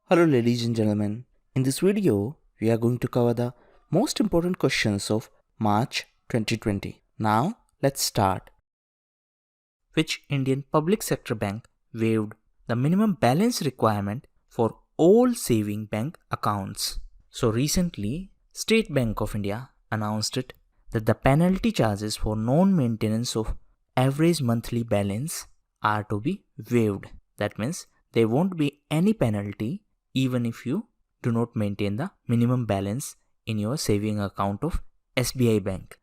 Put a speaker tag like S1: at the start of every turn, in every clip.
S1: Hello ladies and gentlemen, in this video we are going to cover the most important questions of March 2020. Now let's start. Which Indian public sector bank waived the minimum balance requirement for all saving bank accounts? So recently, State Bank of India announced it that the penalty charges for non-maintenance of average monthly balance are to be waived. That means there won't be any penalty even if you do not maintain the minimum balance in your saving account of SBI Bank.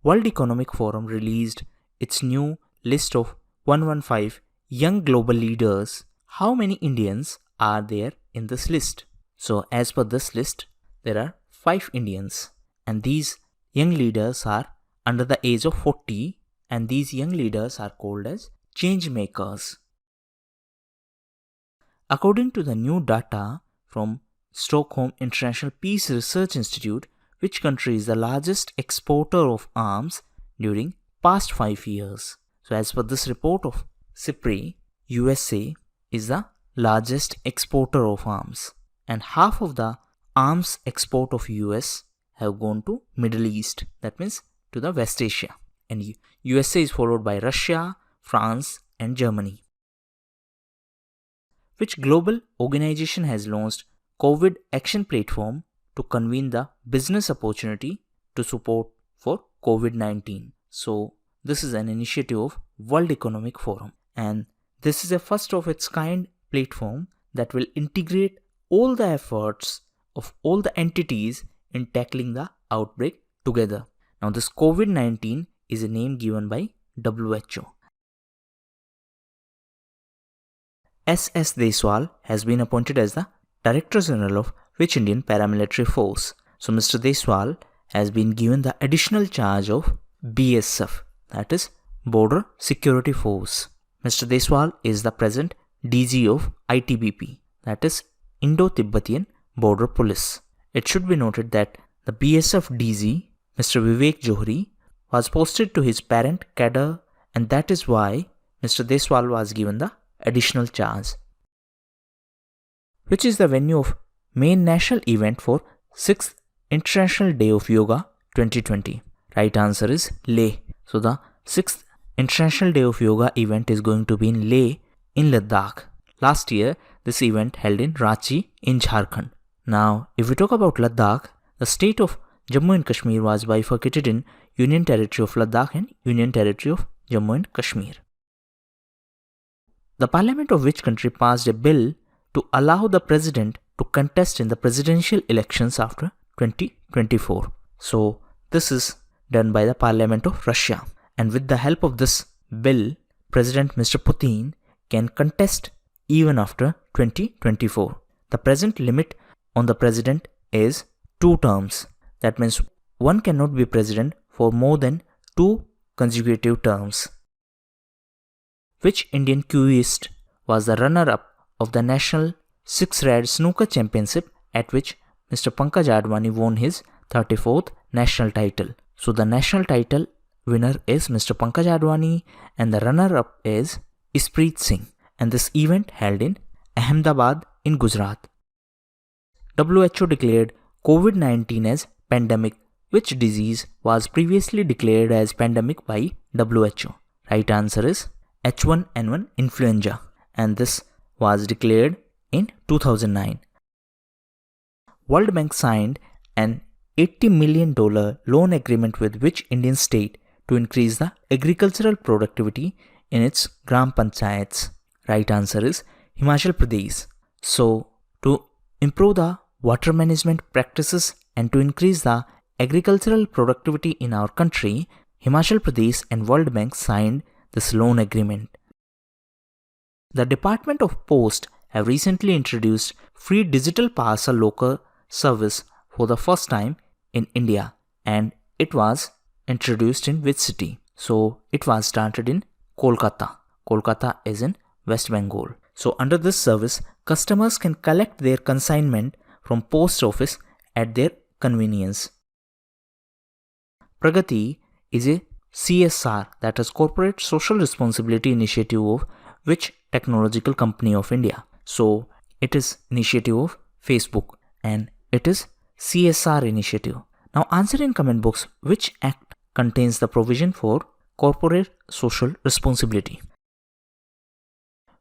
S1: World Economic Forum released its new list of 115 young global leaders. How many Indians are there in this list? So as per this list, there are 5 Indians, and these young leaders are under the age of 40, and these young leaders are called as change makers. According to the new data from Stockholm International Peace Research Institute, which country is the largest exporter of arms during past 5 years? So as per this report of CIPRI, USA is the largest exporter of arms, and half of the arms export of US have gone to Middle East, that means to the West Asia, and USA is followed by Russia, France and Germany. Which global organization has launched COVID Action Platform to convene the business opportunity to support for COVID-19? So this is an initiative of World Economic Forum, and this is a first of its kind platform that will integrate all the efforts of all the entities in tackling the outbreak together. Now this COVID-19 is a name given by WHO. S.S. Deswal has been appointed as the Director General of which Indian paramilitary force? So Mr. Deswal has been given the additional charge of BSF, that is Border Security Force. Mr. Deswal is the present DG of ITBP, that is Indo-Tibetan Border Police. It should be noted that the BSF DG, Mr. Vivek Johri, was posted to his parent cadre, and that is why Mr. Deswal was given the additional charge. Which is the venue of main national event for 6th International Day of Yoga 2020? Right answer is Leh. So the 6th International Day of Yoga event is going to be in Leh in Ladakh. Last year, this event held in Ranchi in Jharkhand. Now, if we talk about Ladakh, the state of Jammu and Kashmir was bifurcated in Union Territory of Ladakh and Union Territory of Jammu and Kashmir. The parliament of which country passed a bill to allow the president to contest in the presidential elections after 2024? So this is done by the parliament of Russia, and with the help of this bill, President Mr. Putin can contest even after 2024. The present limit on the president is 2 terms. That means one cannot be president for more than 2 consecutive terms. Which Indian queuist was the runner-up of the National 6-Rad Snooker Championship, at which Mr. Pankaj Advani won his 34th national title? So the national title winner is Mr. Pankaj Advani and the runner-up is Ispreet Singh, and this event held in Ahmedabad in Gujarat. WHO declared COVID-19 as pandemic. Which disease was previously declared as pandemic by WHO? Right answer is H1N1 influenza, and this was declared in 2009. World Bank signed an $80 million loan agreement with which Indian state to increase the agricultural productivity in its Gram Panchayats? Right answer is Himachal Pradesh. So to improve the water management practices and to increase the agricultural productivity in our country, Himachal Pradesh and World Bank signed this loan agreement. The Department of Post have recently introduced free digital parcel locker service for the first time in India, and it was introduced in which city? So it was started in Kolkata. Kolkata is in West Bengal. So under this service, customers can collect their consignment from post office at their convenience. Pragati is a CSR, that is Corporate Social Responsibility Initiative of which technological company of India? So it is initiative of Facebook and it is CSR initiative. Now answer in comment box which act contains the provision for corporate social responsibility.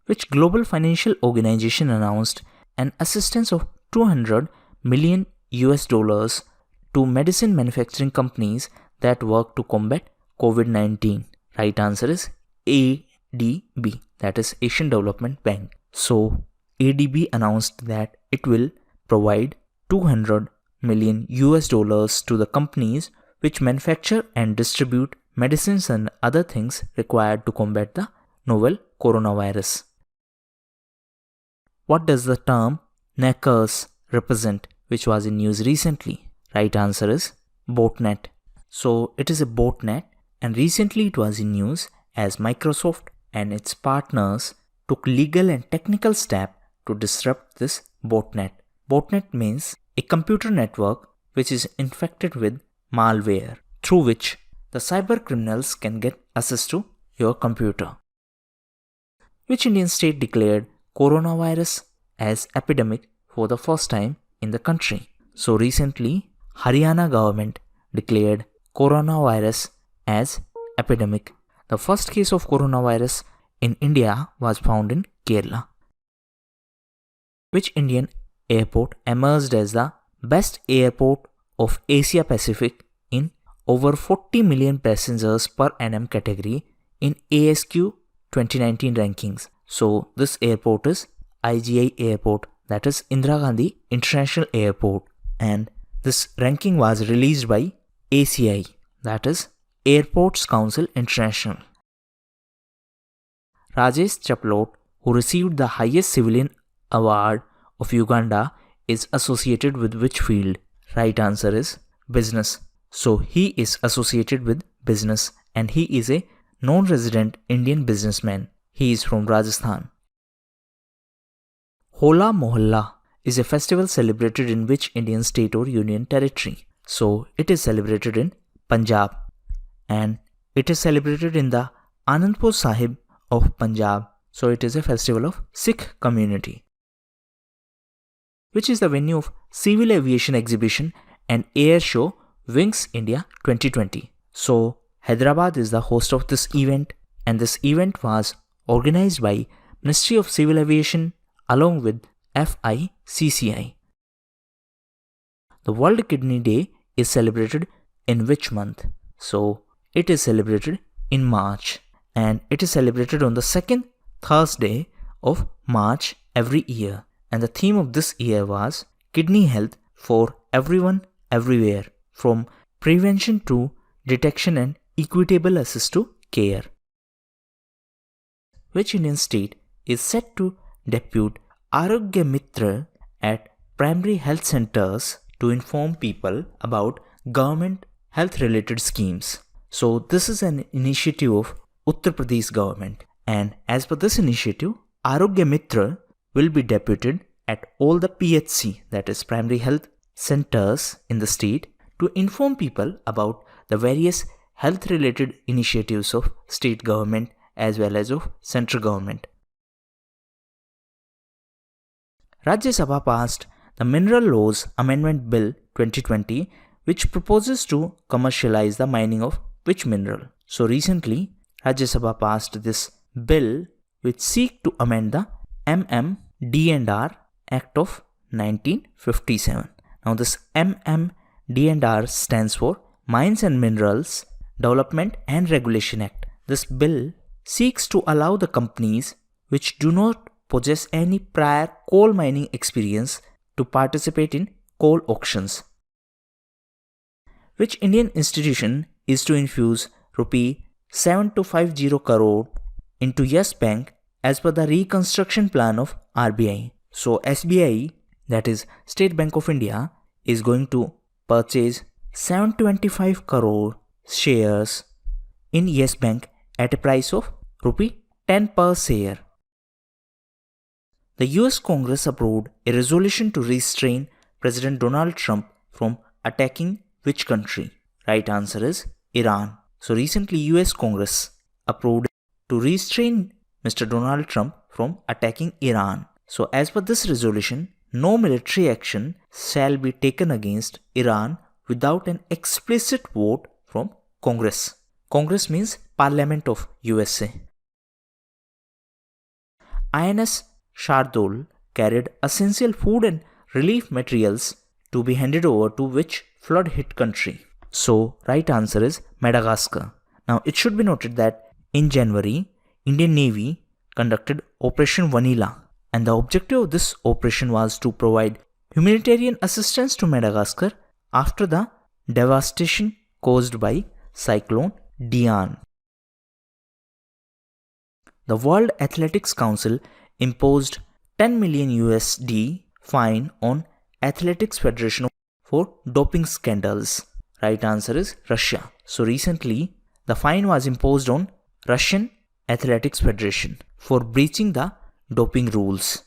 S1: Which global financial organization announced an assistance of $200 million to medicine manufacturing companies that work to combat COVID-19? Right answer is ADB, that is Asian Development Bank. So ADB announced that it will provide $200 million to the companies which manufacture and distribute medicines and other things required to combat the novel coronavirus. What does the term knackers represent, which was in news recently? Right answer is Boatnet. So it is a botnet, and recently it was in news as Microsoft and its partners took legal and technical steps to disrupt this botnet. Botnet means a computer network which is infected with malware, through which the cyber criminals can get access to your computer. Which Indian state declared coronavirus as epidemic for the first time in the country? So recently, Haryana government declared coronavirus as epidemic. The first case of coronavirus in India was found in Kerala. Which Indian airport emerged as the best airport of Asia Pacific in over 40 million passengers per annum category in ASQ 2019 rankings? So this airport is IGI Airport, that is Indira Gandhi International Airport, and this ranking was released by ACI, that is Airports Council International. Rajesh Chaplot, who received the highest civilian award of Uganda, is associated with which field? Right answer is business. So he is associated with business and he is a non-resident Indian businessman. He is from Rajasthan. Hola Mohalla is a festival celebrated in which Indian state or union territory? So it is celebrated in Punjab, and it is celebrated in the Anandpur Sahib of Punjab. So it is a festival of Sikh community. Which is the venue of Civil Aviation Exhibition and Air Show Winx India 2020? So Hyderabad is the host of this event, and this event was organized by Ministry of Civil Aviation along with FICCI. The World Kidney Day is celebrated in which month? So it is celebrated in March, and it is celebrated on the second Thursday of March every year. And the theme of this year was Kidney Health for Everyone Everywhere, from prevention to detection and equitable access to care. Which Indian state is set to depute Arogya Mitra at primary health centers to inform people about government health related schemes? So this is an initiative of Uttar Pradesh government, and as per this initiative, Arogya Mitra will be deputed at all the PHC, that is primary health centers in the state, to inform people about the various health related initiatives of state government as well as of central government. Rajya Sabha passed the Mineral Laws Amendment Bill 2020, which proposes to commercialize the mining of which mineral? So recently, Rajya Sabha passed this bill which seek to amend the MMD&R Act of 1957. Now this MMD&R stands for Mines and Minerals Development and Regulation Act. This bill seeks to allow the companies which do not possess any prior coal mining experience to participate in coal auctions. Which Indian institution is to infuse Rs 7250 crore into Yes Bank as per the reconstruction plan of RBI? So SBI, that is State Bank of India, is going to purchase 725 crore shares in Yes Bank at a price of rupee 10 per share. The US Congress approved a resolution to restrain President Donald Trump from attacking which country? Right answer is Iran. So recently US Congress approved to restrain Mr. Donald Trump from attacking Iran. So as per this resolution, no military action shall be taken against Iran without an explicit vote from Congress. Congress means Parliament of USA. INS Shardul carried essential food and relief materials to be handed over to which flood-hit country? So, right answer is Madagascar. Now, it should be noted that in January, Indian Navy conducted Operation Vanilla, and the objective of this operation was to provide humanitarian assistance to Madagascar after the devastation caused by Cyclone Dian. The World Athletics Council imposed 10 million USD fine on Athletics Federation for doping scandals. Right answer is Russia. So recently, the fine was imposed on Russian Athletics Federation for breaching the doping rules.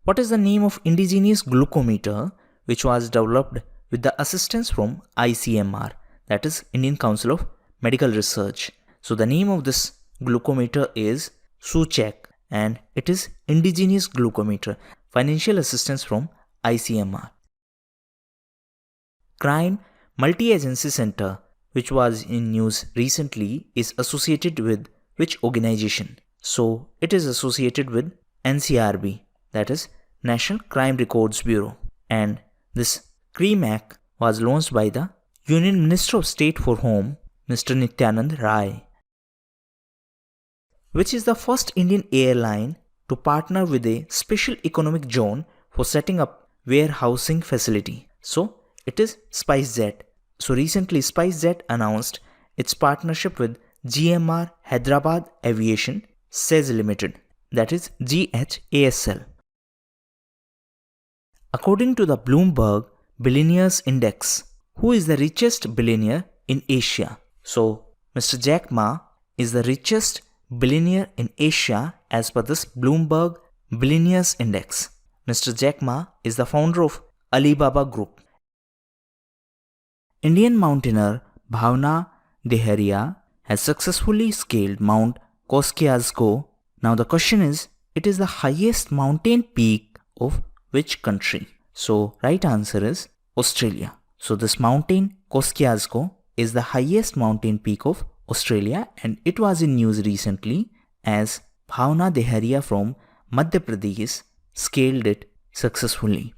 S1: What is the name of Indigenous Glucometer which was developed with the assistance from ICMR, that is Indian Council of Medical Research? So the name of this glucometer is SUCHEC and it is Indigenous Glucometer, financial assistance from ICMR. Crime Multi-Agency Center, which was in news recently, is associated with which organization? So it is associated with NCRB, that is National Crime Records Bureau. And this CREAMAC was launched by the Union Minister of State for Home, Mr. Nityanand Rai. Which is the first Indian airline to partner with a special economic zone for setting up warehousing facility? So it is SpiceJet. So recently SpiceJet announced its partnership with GMR Hyderabad Aviation SEZ Limited, that is GHASL. According to the Bloomberg Billionaires Index, who is the richest billionaire in Asia? So Mr. Jack Ma is the richest billionaire in Asia as per this Bloomberg Billionaires Index. Mr. Jack Ma is the founder of Alibaba Group. Indian mountaineer Bhavna Deharia has successfully scaled Mount Kosciuszko. Now the question is, it is the highest mountain peak of which country? So right answer is Australia. So this mountain Kosciuszko is the highest mountain peak of Australia, and it was in news recently as Bhavna Deharia from Madhya Pradesh scaled it successfully.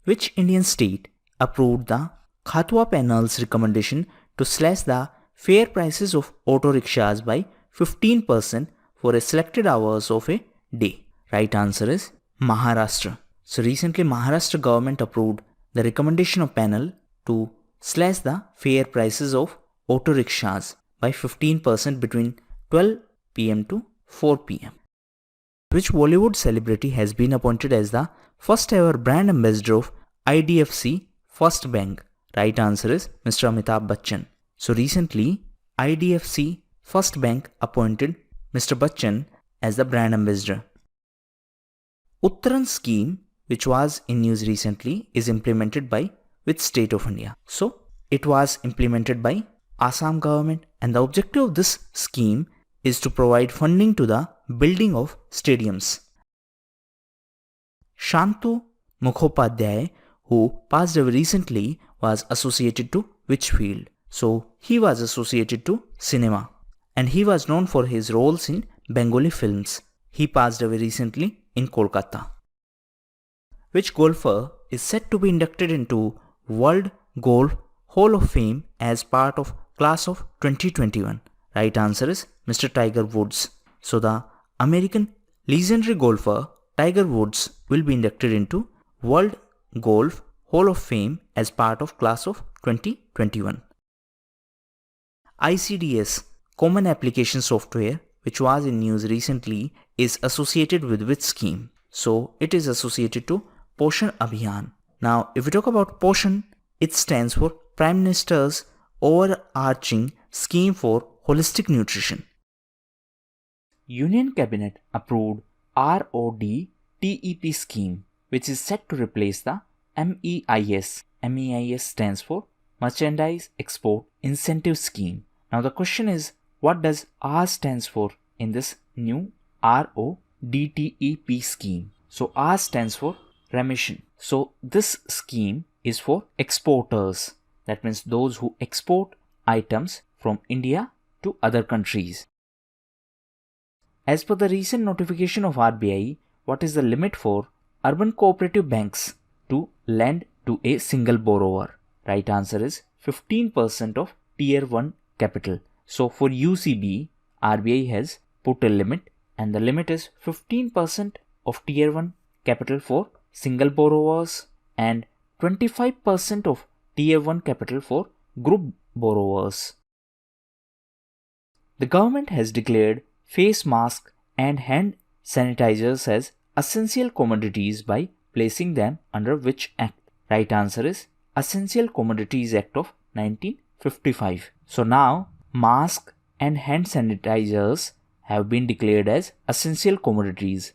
S1: Which Indian state approved the Khatwa panel's recommendation to slash the fare prices of auto rickshaws by 15% for a selected hours of a day? Right answer is Maharashtra. So recently Maharashtra government approved the recommendation of panel to slash the fare prices of auto rickshaws by 15% between 12 pm to 4 pm. Which Bollywood celebrity has been appointed as the first ever brand ambassador of IDFC First Bank? Right answer is Mr. Amitabh Bachchan. So recently IDFC First Bank appointed Mr. Bachchan as the brand ambassador. Uttaran scheme, which was in news recently, is implemented by which state of India? So it was implemented by Assam government, and the objective of this scheme is to provide funding to the building of stadiums. Shantu Mukhopadhyay, who passed away recently, was associated to which field? So he was associated to cinema, and he was known for his roles in Bengali films. He passed away recently in Kolkata. Which golfer is set to be inducted into World Golf Hall of Fame as part of class of 2021? Right answer is Mr. Tiger Woods. So the American legendary golfer Tiger Woods will be inducted into World Golf Hall of Fame as part of class of 2021. ICDS, Common Application Software, which was in news recently, is associated with which scheme? So it is associated to Poshan Abhiyan. Now if we talk about Poshan, it stands for Prime Minister's overarching scheme for holistic nutrition. Union Cabinet approved RODTEP scheme, which is set to replace the MEIS. MEIS stands for Merchandise Export Incentive Scheme. Now the question is, what does R stands for in this new RODDEP scheme. So R stands for remission. So this scheme is for exporters. That means those who export items from India to other countries. As per the recent notification of RBI, what is the limit for urban cooperative banks to lend to a single borrower? Right answer is 15% of Tier 1 capital. So for UCB, RBI has put a limit, and the limit is 15% of Tier 1 capital for single borrowers and 25% of Tier 1 capital for group borrowers. The government has declared face masks and hand sanitizers as essential commodities by placing them under which act? Right answer is Essential Commodities Act of 1955. So now mask and hand sanitizers have been declared as essential commodities.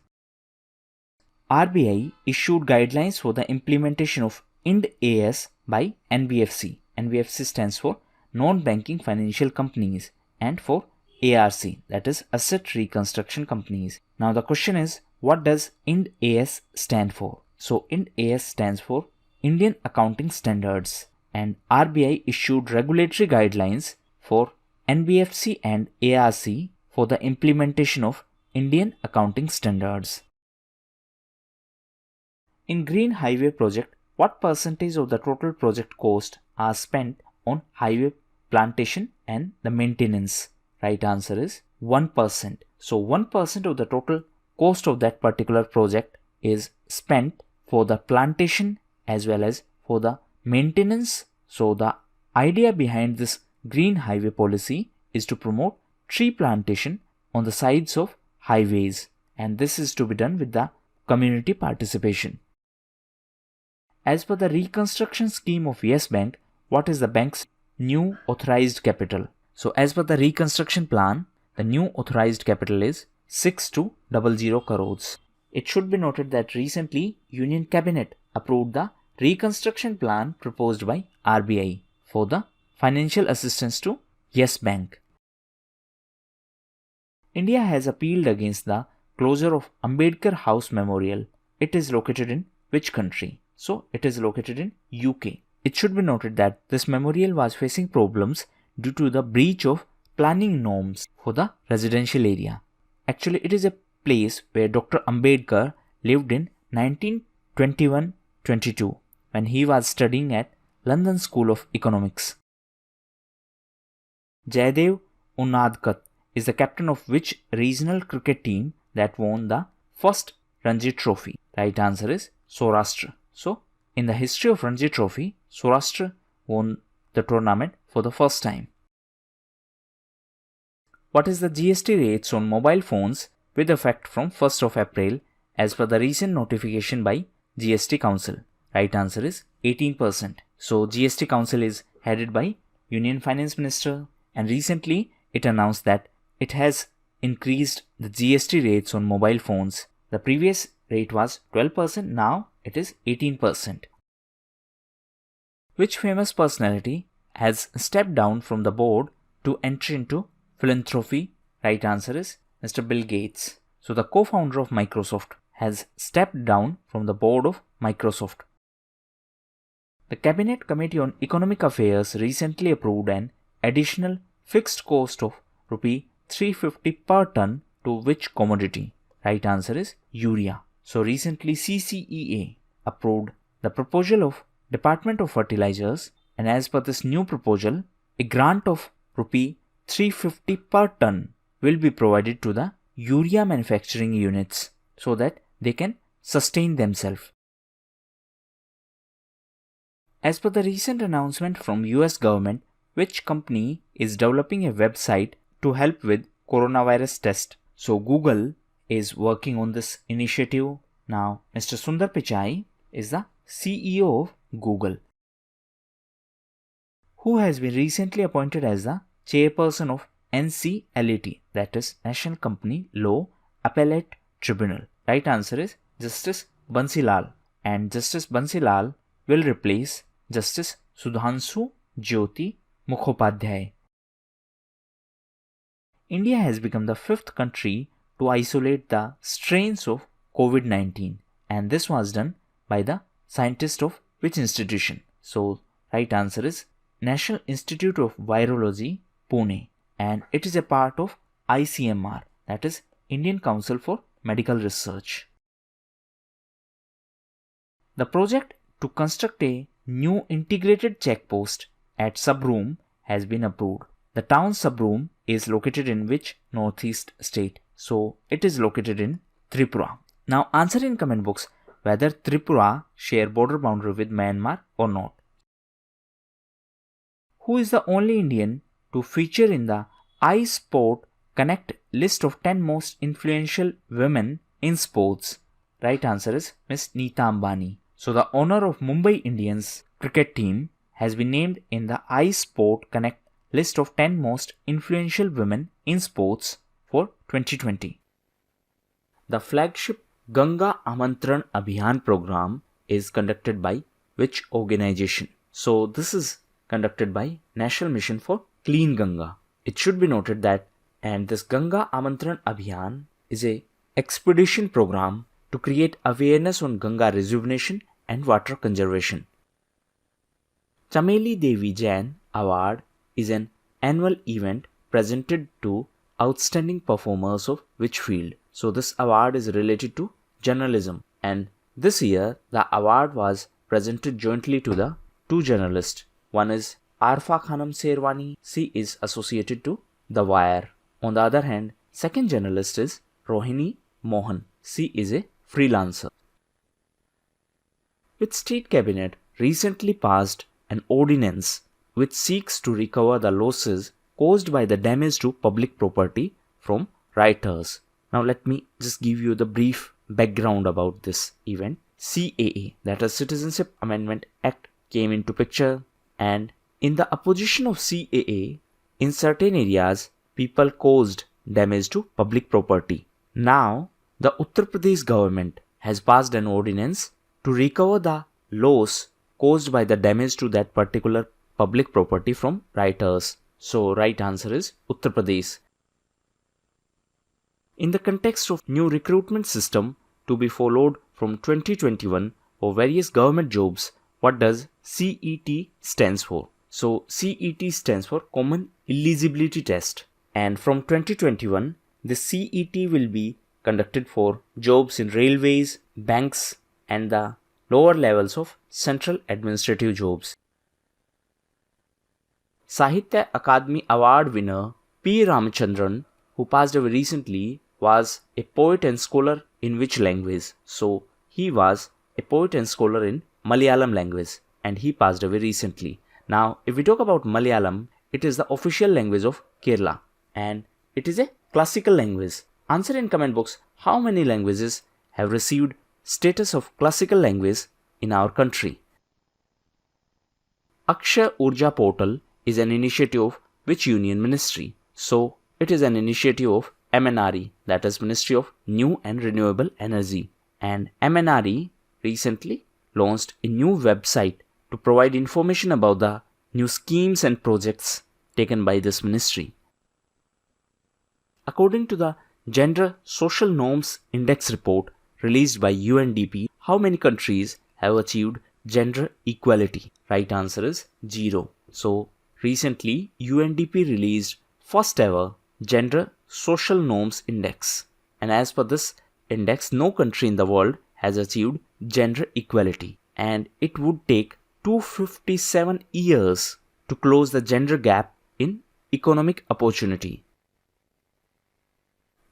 S1: RBI issued guidelines for the implementation of Ind AS by NBFC. NBFC stands for Non-Banking Financial Companies, and for ARC, that is Asset Reconstruction Companies. Now the question is, what does Ind AS stand for? So Ind AS stands for Indian Accounting Standards, and RBI issued regulatory guidelines for NBFC and ARC for the implementation of Indian Accounting Standards. In Green Highway project, what percentage of the total project cost are spent on highway plantation and the maintenance? Right answer is 1%. So 1% of the total cost of that particular project is spent for the plantation as well as for the maintenance. So the idea behind this green highway policy is to promote tree plantation on the sides of highways, and this is to be done with the community participation. As per the reconstruction scheme of Yes Bank, what is the bank's new authorized capital? So as per the reconstruction plan, the new authorized capital is 6200 crores. It should be noted that recently Union Cabinet approved the reconstruction plan proposed by RBI for the financial assistance to Yes Bank. India has appealed against the closure of Ambedkar House Memorial. It is located in which country? So it is located in UK. It should be noted that this memorial was facing problems due to the breach of planning norms for the residential area. Actually, it is a place where Dr. Ambedkar lived in 1921-22 when he was studying at London School of Economics. Jaidev Unadkat is the captain of which regional cricket team that won the first Ranji Trophy? Right answer is Saurashtra. So, in the history of Ranji Trophy, Saurashtra won the tournament for the first time. What is the GST rates on mobile phones with effect from 1st of April as per the recent notification by GST Council? Right answer is 18%. So GST Council is headed by Union Finance Minister, and recently it announced that it has increased the GST rates on mobile phones. The previous rate was 12%, now it is 18%. Which famous personality has stepped down from the board to enter into philanthropy? Right answer is Mr. Bill Gates. So the co-founder of Microsoft has stepped down from the board of Microsoft. The Cabinet Committee on Economic Affairs recently approved an additional fixed cost of Rs 350 per ton to which commodity? Right answer is urea. So recently CCEA approved the proposal of Department of Fertilizers, and as per this new proposal, a grant of Rs 350 per ton will be provided to the urea manufacturing units so that they can sustain themselves. As per the recent announcement from US government, which company is developing a website to help with coronavirus test? So Google is working on this initiative. Now Mr. Sundar Pichai is the CEO of Google, who has been recently appointed as the chairperson of NCLAT, that is National Company Law Appellate Tribunal. Right answer is Justice Bansilal, and Justice Bansilal will replace Justice Sudhanshu Jyoti Mukhopadhyay. India has become the 5th country to isolate the strains of COVID-19, and this was done by the scientists of which institution? So right answer is National Institute of Virology, Pune, and it is a part of ICMR, that is Indian Council for Medical Research. The project to construct a new integrated checkpost at Sabroom has been approved. The town Sabroom is located in which northeast state? So it is located in Tripura. Now answer in comment box whether Tripura share border boundary with Myanmar or not. Who is the only Indian to feature in the iSport Connect list of 10 most influential women in sports? Right answer is Miss Neeta Ambani. So the owner of Mumbai Indians cricket team has been named in the iSport Connect list of 10 most influential women in sports for 2020. The flagship Ganga Amantran Abhiyan program is conducted by which organization? So this is conducted by National Mission for Clean Ganga. It should be noted that this Ganga Amantran Abhiyan is a expedition program to create awareness on Ganga rejuvenation and water conservation. Chameli Devi Jain Award is an annual event presented to outstanding performers of which field? So this award is related to journalism, and this year the award was presented jointly to the two journalists. One is Arfa Khanam Sherwani, she is associated to The Wire. On the other hand, second journalist is Rohini Mohan, she is a freelancer. Which state cabinet recently passed an ordinance which seeks to recover the losses caused by the damage to public property from rioters? Now let me just give you the brief background about this event. CAA, that is Citizenship Amendment Act, came into picture, and in the opposition of CAA, in certain areas, people caused damage to public property. Now, the Uttar Pradesh government has passed an ordinance to recover the loss caused by the damage to that particular public property from rioters. So, right answer is Uttar Pradesh. In the context of new recruitment system to be followed from 2021 for various government jobs, what does CET stands for? So CET stands for Common Eligibility Test, and from 2021 the CET will be conducted for jobs in railways, banks and the lower levels of central administrative jobs. Sahitya Akademi Award winner P. Ramachandran, who passed away recently, was a poet and scholar in which language? So he was a poet and scholar in Malayalam language, and he passed away recently. Now if we talk about Malayalam, it is the official language of Kerala and it is a classical language. Answer in comment box how many languages have received status of classical language in our country. Akshay Urja Portal is an initiative of which union ministry? So it is an initiative of MNRE, that is Ministry of New and Renewable Energy, and MNRE recently launched a new website to provide information about the new schemes and projects taken by this ministry. According to the Gender Social Norms Index report released by UNDP, how many countries have achieved gender equality? Right answer is 0. So recently UNDP released first ever Gender Social Norms Index, and as per this index, no country in the world has achieved gender equality, and it would take 257 years to close the gender gap in economic opportunity.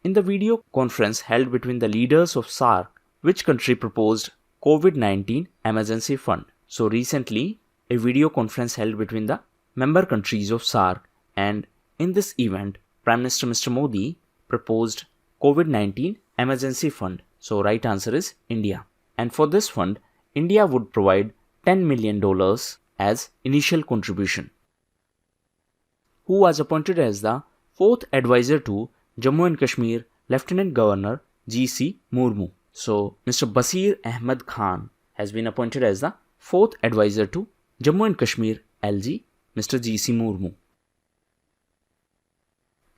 S1: In the video conference held between the leaders of SAARC, which country proposed COVID-19 emergency fund? So recently, a video conference held between the member countries of SAARC, and in this event, Prime Minister Mr. Modi proposed COVID-19 emergency fund. So right answer is India. And for this fund, India would provide $10 million as initial contribution. Who was appointed as the fourth advisor to Jammu and Kashmir Lieutenant Governor G.C. Murmu? So Mr. Basir Ahmed Khan has been appointed as the fourth advisor to Jammu and Kashmir LG Mr. G.C. Murmu.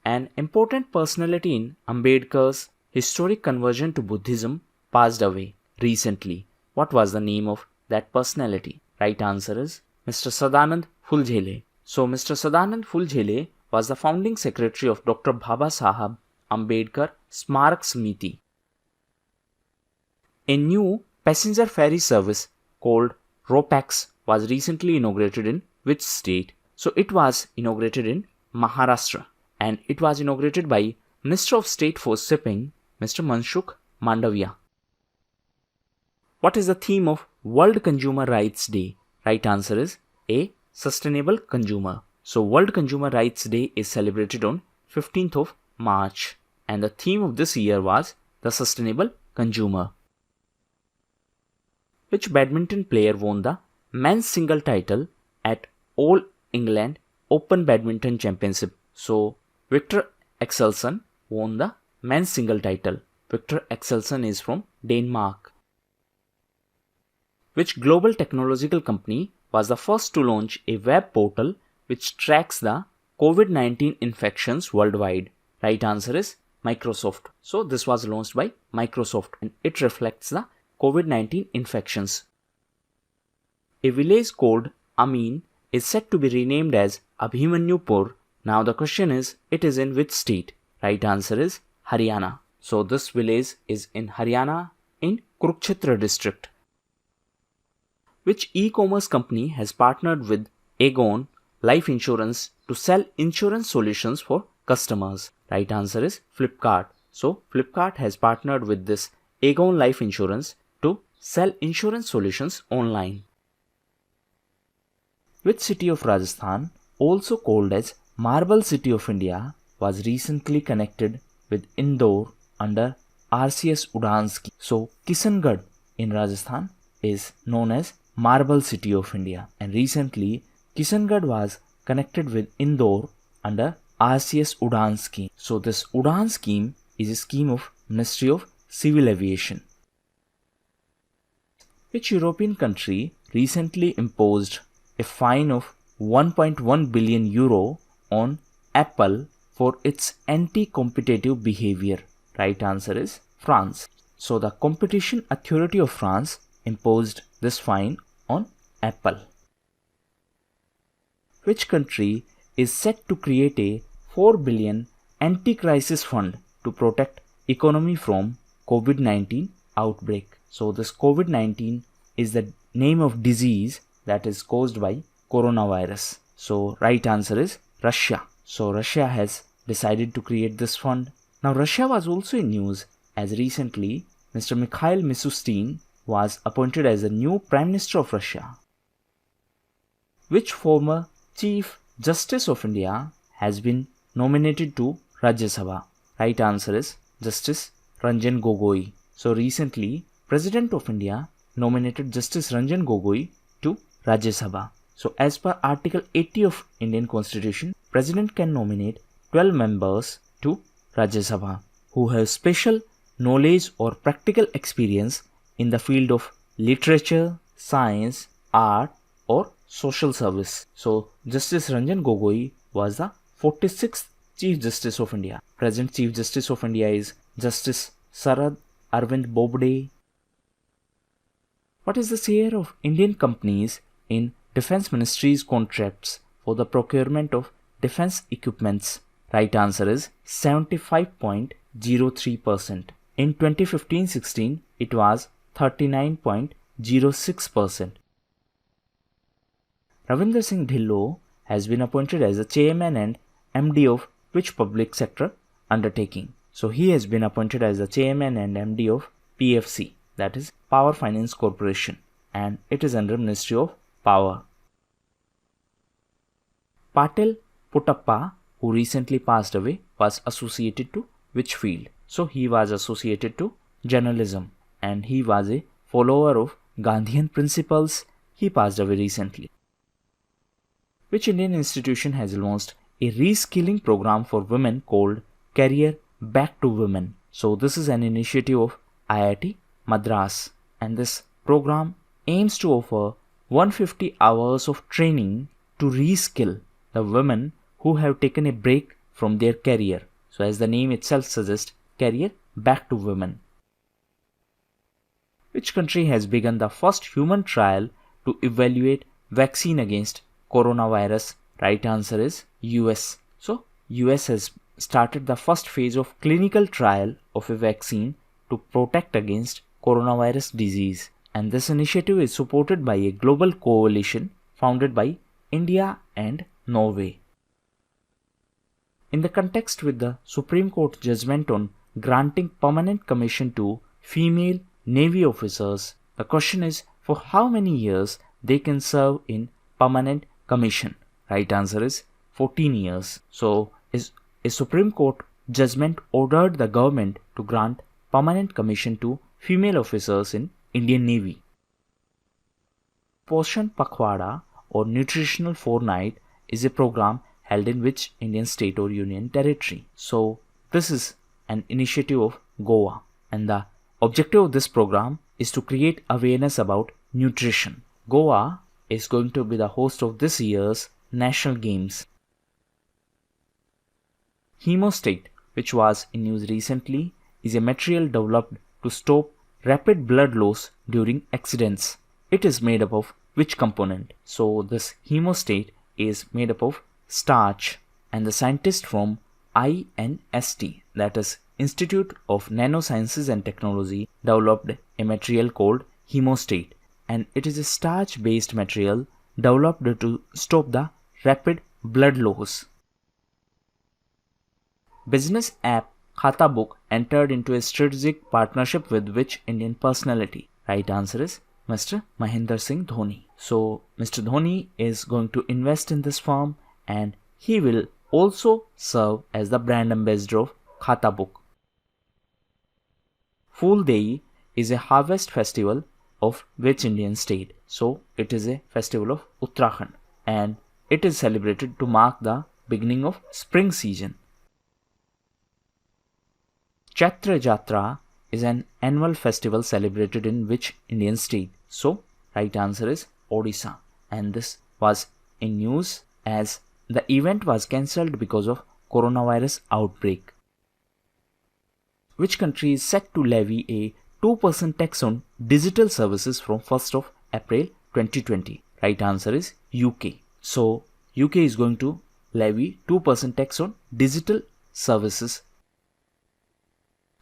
S1: An important personality in Ambedkar's historic conversion to Buddhism passed away recently. What was the name of that personality? Right answer is Mr. Sadanand Phulzhele. So Mr. Sadanand Phulzhele was the founding secretary of Dr. Babasaheb Ambedkar Smarak Samiti. A new passenger ferry service called RoPax was recently inaugurated in which state? So it was inaugurated in Maharashtra, and it was inaugurated by Minister of State for Shipping, Mr. Manshukh Mandavia. What is the theme of World Consumer Rights Day? Right answer is A. Sustainable Consumer. So World Consumer Rights Day is celebrated on 15th of March, and the theme of this year was the Sustainable Consumer. Which badminton player won the men's single title at All England Open Badminton Championship? So Victor Axelsen won the men's single title. Victor Axelsen is from Denmark. Which global technological company was the first to launch a web portal which tracks the COVID-19 infections worldwide? Right answer is Microsoft. So this was launched by Microsoft, and it reflects the COVID-19 infections. A village called Amin is said to be renamed as Abhimanyupur. Now the question is, it is in which state? Right answer is Haryana. So this village is in Haryana in Kurukshetra district. Which e-commerce company has partnered with Aegon Life Insurance to sell insurance solutions for customers? Right answer is Flipkart. So Flipkart has partnered with this Aegon Life Insurance to sell insurance solutions online. Which city of Rajasthan, also called as Marble City of India, was recently connected with Indore under RCS Udan scheme? So Kishangarh in Rajasthan is known as Marble City of India, and recently Kishangarh was connected with Indore under RCS Udan scheme. So this Udan scheme is a scheme of Ministry of Civil Aviation. Which European country recently imposed a fine of 1.1 billion euro on Apple for its anti-competitive behavior? Right answer is France. So the Competition Authority of France imposed this fine on Apple. Which country is set to create a 4 billion anti-crisis fund to protect economy from COVID-19 outbreak? So this COVID-19 is the name of disease that is caused by coronavirus. So right answer is Russia. So Russia has decided to create this fund. Now Russia was also in news as recently Mr. Mikhail Mishustin was appointed as the new Prime Minister of Russia. Which former Chief Justice of India has been nominated to Rajya Sabha? Right answer is Justice Ranjan Gogoi. So recently President of India nominated Justice Ranjan Gogoi to Rajya Sabha. So as per Article 80 of Indian Constitution, President can nominate 12 members to Rajya Sabha who have special knowledge or practical experience in the field of literature, science, art or social service. So Justice Ranjan Gogoi was the 46th Chief Justice of India. Present Chief Justice of India is Justice Sarad Arvind Bobde. What is the share of Indian companies in Defense Ministry's contracts for the procurement of defense equipments? Right answer is 75.03%. In 2015-16, it was 39.06%. Ravinder Singh Dhillon has been appointed as the chairman and MD of which public sector undertaking? So he has been appointed as the chairman and MD of PFC, that is Power Finance Corporation, and it is under Ministry of Power. Patel Puttappa, who recently passed away, was associated to which field? So he was associated to journalism, and he was a follower of Gandhian principles. He passed away recently. Which Indian institution has launched a reskilling program for women called Career Back to Women? So this is an initiative of IIT Madras, and this program aims to offer 150 hours of training to reskill the women who have taken a break from their career. So as the name itself suggests, career back to women. Which country has begun the first human trial to evaluate vaccine against coronavirus? Right answer is US. So, US has started the first phase of clinical trial of a vaccine to protect against coronavirus disease. And this initiative is supported by a global coalition founded by India and Norway. In the context with the Supreme Court judgment on granting permanent commission to female Navy officers, the question is for how many years they can serve in permanent commission. Right answer is 14 years. So, a Supreme Court judgment ordered the government to grant permanent commission to female officers in Indian Navy. Poshan Pakhwada or Nutritional Fortnight is a program held in which Indian state or union territory. So, this is an initiative of Goa, and the objective of this program is to create awareness about nutrition. Goa is going to be the host of this year's National Games. Hema State, which was in news recently, is a material developed to stop rapid blood loss during accidents. It is made up of which component? So this Hema State is made up of starch, and the scientists from INST, that is Institute of Nanosciences and Technology, developed a material called Hema State, and it is a starch-based material developed to stop the rapid blood loss. Business app Khata Book entered into a strategic partnership with which Indian personality? Right answer is Mr. Mahendra Singh Dhoni. So, Mr. Dhoni is going to invest in this firm, and he will also serve as the brand ambassador of Khata Book. Phool Dei is a harvest festival of which Indian state? So, it is a festival of Uttarakhand, and it is celebrated to mark the beginning of spring season. Chaitra Jatra is an annual festival celebrated in which Indian state? So, right answer is Odisha, and this was in news as the event was cancelled because of coronavirus outbreak. Which country is set to levy a 2% tax on digital services from 1st of April 2020? Right answer is UK. So, UK is going to levy 2% tax on digital services.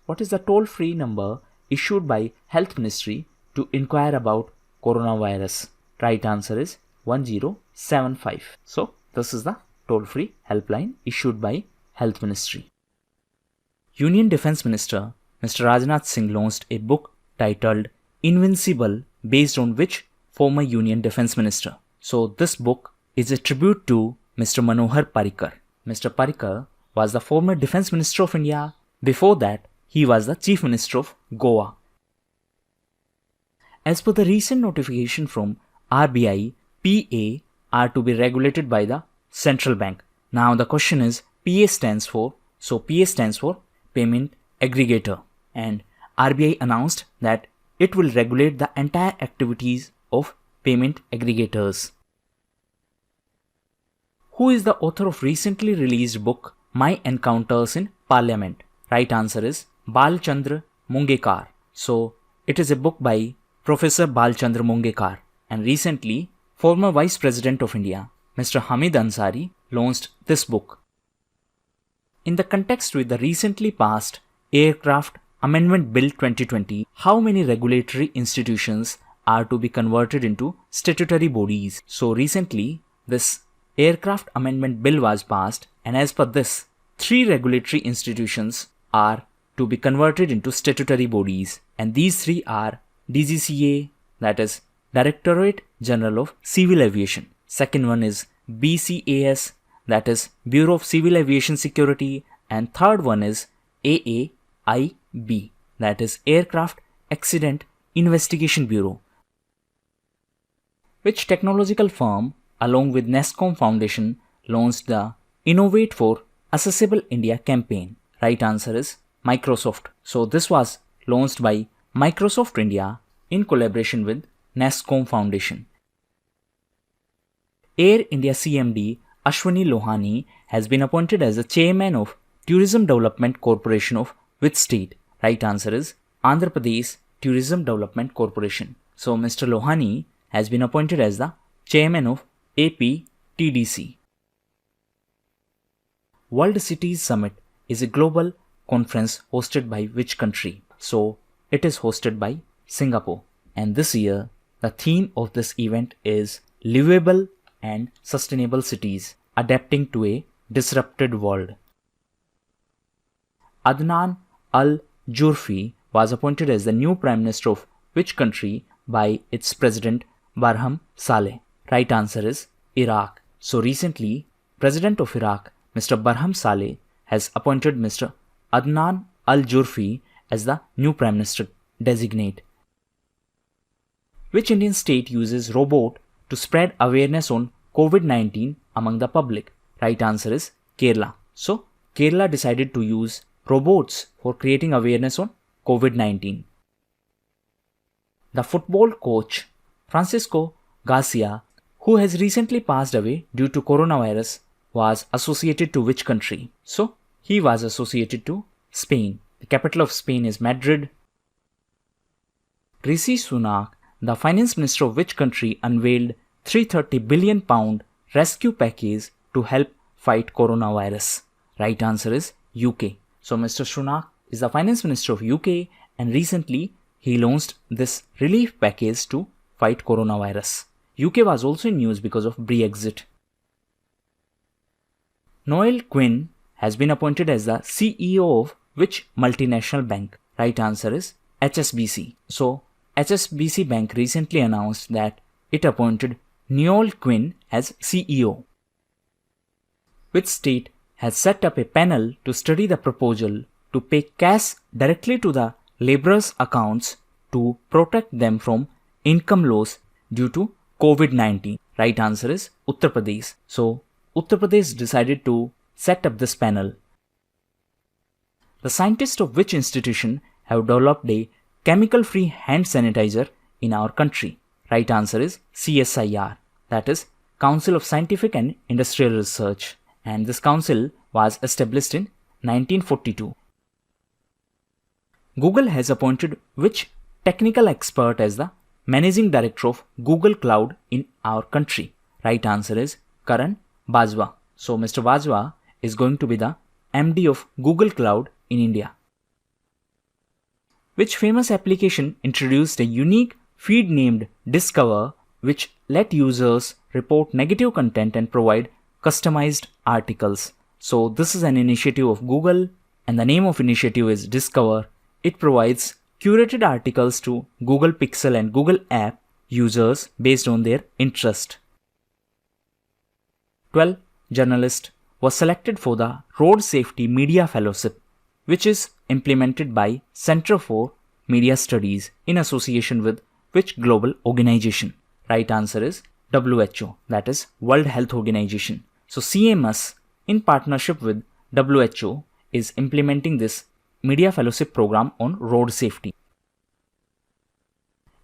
S1: What is the toll-free number issued by Health Ministry to inquire about coronavirus? Right answer is 1075. So, this is the toll-free helpline issued by Health Ministry. Union Defence Minister Mr. Rajnath Singh launched a book titled Invincible based on which former Union Defence Minister? So, this book is a tribute to Mr. Manohar Parrikar. Mr. Parrikar was the former Defence Minister of India. Before that, he was the Chief Minister of Goa. As per the recent notification from RBI, PA are to be regulated by the central bank. Now the question is, PA stands for? So PA stands for Payment Aggregator, and RBI announced that it will regulate the entire activities of payment aggregators. Who is the author of recently released book My Encounters in Parliament? Right answer is Balchandra Mungekar. So, it is a book by Professor Balchandra Mungekar, and recently, former Vice President of India, Mr. Hamid Ansari, launched this book. In the context with the recently passed Aircraft Amendment Bill 2020, how many regulatory institutions are to be converted into statutory bodies? So, recently, this Aircraft Amendment Bill was passed, and as per this, 3 regulatory institutions are to be converted into statutory bodies, and these 3 are DGCA, that is Directorate General of Civil Aviation. Second one is BCAS, that is Bureau of Civil Aviation Security, and third one is AAIB, that is Aircraft Accident Investigation Bureau. Which technological firm, along with NESCOM Foundation, launched the Innovate for Accessible India campaign? Right answer is Microsoft. So this was launched by Microsoft India in collaboration with NESCOM Foundation. Air India CMD Ashwani Lohani has been appointed as the chairman of Tourism Development Corporation of which state? Right answer is Andhra Pradesh Tourism Development Corporation. So Mr. Lohani has been appointed as the chairman of APTDC. World Cities Summit is a global conference hosted by which country? So it is hosted by Singapore. And this year, the theme of this event is livable and sustainable cities adapting to a disrupted world. Adnan Al-Jurfi was appointed as the new Prime Minister of which country by its President Barham Saleh? Right answer is Iraq. So recently, President of Iraq, Mr. Barham Saleh, has appointed Mr. Adnan Al-Jurfi as the new Prime Minister designate. Which Indian state uses robot to spread awareness on COVID-19 among the public? Right answer is Kerala. So Kerala decided to use robots for creating awareness on COVID-19. The football coach Francisco Garcia, who has recently passed away due to coronavirus, was associated to which country? So he was associated to Spain. The capital of Spain is Madrid. Rishi Sunak, the finance minister of which country, unveiled £330 billion rescue package to help fight coronavirus? Right answer is UK. So Mr. Sunak is the finance minister of UK, and recently he launched this relief package to fight coronavirus. UK was also in news because of Brexit. Noel Quinn has been appointed as the CEO of which multinational bank? Right answer is HSBC. So HSBC Bank recently announced that it appointed Noel Quinn as CEO. Which state has set up a panel to study the proposal to pay cash directly to the laborers' accounts to protect them from income loss due to COVID-19? Right answer is Uttar Pradesh. So Uttar Pradesh decided to set up this panel. The scientists of which institution have developed a chemical-free hand sanitizer in our country? Right answer is CSIR, that is Council of Scientific and Industrial Research, and this council was established in 1942. Google has appointed which technical expert as the managing director of Google Cloud in our country? Right answer is Karan Bajwa. So Mr. Bajwa is going to be the MD of Google Cloud in India. Which famous application introduced a unique feed named Discover, which let users report negative content and provide customized articles? So this is an initiative of Google, and the name of initiative is Discover. It provides curated articles to Google Pixel and Google App users based on their interest. 12 journalists were selected for the Road Safety Media Fellowship, which is implemented by Center for Media Studies in association with which global organization? Right answer is WHO, that is World Health Organization. So CMS in partnership with WHO is implementing this Media Fellowship program on road safety.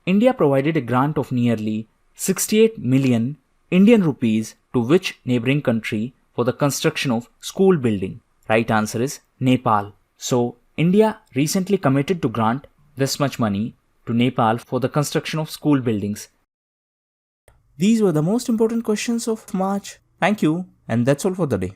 S1: India provided a grant of nearly 68 million Indian rupees to which neighboring country for the construction of school building? Right answer is Nepal. So India recently committed to grant this much money to Nepal for the construction of school buildings. These were the most important questions of March. Thank you, and that's all for the day.